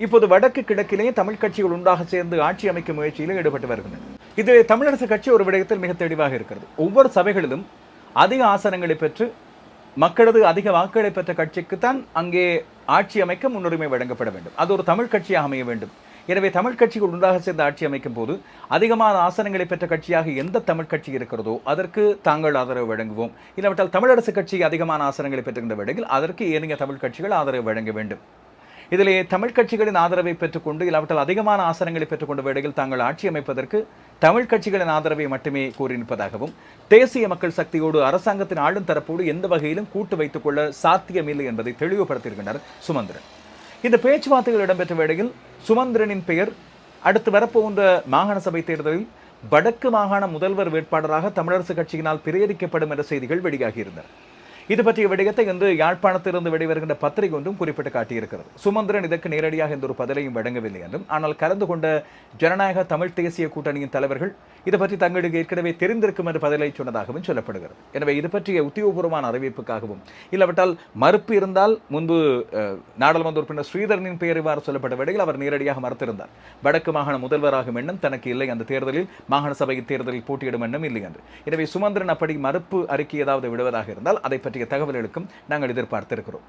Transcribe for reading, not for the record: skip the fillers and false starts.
இப்போது வடக்கு கிழக்கிலேயே தமிழ் கட்சிகள் ஒன்றாக சேர்ந்து ஆட்சி அமைக்கும் முயற்சியில் ஈடுபட்டு வருகின்றன. இதில் தமிழரசு கட்சி ஒரு விடயத்தில் மிக தெளிவாக இருக்கிறது. ஒவ்வொரு சபைகளிலும் அதிக ஆசனங்களை பெற்று மக்களது அதிக வாக்குகளை பெற்ற கட்சிக்குத்தான் அங்கே ஆட்சி அமைக்க முன்னுரிமை வழங்கப்பட வேண்டும். அது ஒரு தமிழ் கட்சியாக அமைய வேண்டும். எனவே தமிழ் கட்சிகள் ஒன்றாக சேர்ந்து ஆட்சி அமைக்கும் போது அதிகமான ஆசனங்களை பெற்ற கட்சியாக எந்த தமிழ் கட்சி இருக்கிறதோ அதற்கு தாங்கள் ஆதரவு வழங்குவோம். இல்லாவிட்டால் தமிழரசு கட்சி அதிகமான ஆசனங்களை பெற்றுகின்ற வேளையில் அதற்கு ஏனைய தமிழ் கட்சிகள் ஆதரவு வழங்க வேண்டும். இதிலே தமிழ் கட்சிகளின் ஆதரவை பெற்றுக்கொண்டு இல்லாவிட்டால் அதிகமான ஆசனங்களை பெற்றுக்கொண்ட வேளையில் தாங்கள் ஆட்சி அமைப்பதற்கு தமிழ் கட்சிகளின் ஆதரவை மட்டுமே கூறியிருப்பதாகவும் தேசிய மக்கள் சக்தியோடு அரசாங்கத்தின் ஆளும் தரப்போடு எந்த வகையிலும் கூட்டு வைத்துக் கொள்ள சாத்தியமில்லை என்பதை தெளிவுபடுத்தியிருக்கின்றனர் சுமந்திரன். இந்த பேச்சுவார்த்தைகள் இடம்பெற்ற வேளையில் சுமந்திரனின் பெயர் அடுத்து வரப்போகின்ற மாகாண சபை தேர்தலில் வடக்கு மாகாண முதல்வர் வேட்பாளராக தமிழரசு கட்சியினால் பிரேரிக்கப்படும் என்ற செய்திகள் வெளியாகியிருந்தன. இது பற்றிய விடயத்தை இன்று யாழ்ப்பாணத்திலிருந்து வெளிவருகின்ற பத்திரிகை ஒன்றும் குறிப்பிட்டு காட்டியிருக்கிறது. சுமந்திரன் இதற்கு நேரடியாக எந்த ஒரு பதிலையும் வழங்கவில்லை என்றும், ஆனால் கலந்து கொண்ட ஜனநாயக தமிழ் தேசிய கூட்டணியின் தலைவர்கள் இது பற்றி தங்களுக்கு ஏற்கனவே தெரிந்திருக்கும் என்று பதிலை சொன்னதாகவும் சொல்லப்படுகிறது. எனவே இது பற்றிய உத்தியோகபூர்வமான அறிவிப்புக்காகவும் இல்லாவிட்டால் மறுப்பு இருந்தால் முன்பு நாடாளுமன்ற உறுப்பினர் ஸ்ரீதரனின் பெயர் இவ்வாறு சொல்லப்பட்ட வேளையில் அவர் நேரடியாக மறுத்திருந்தார். வடக்கு மாகாண முதல்வராகும் எண்ணம் தனக்கு இல்லை, அந்த தேர்தலில் மாகாண சபை தேர்தலில் போட்டியிடும் எண்ணம் இல்லை என்று. எனவே சுமந்திரன் அப்படி மறுப்பு அறிக்கை ஏதாவது விடுவதாக இருந்தால் அதை பற்றிய தகவல்களுக்கும் நாங்கள் எதிர்பார்த்திருக்கிறோம்.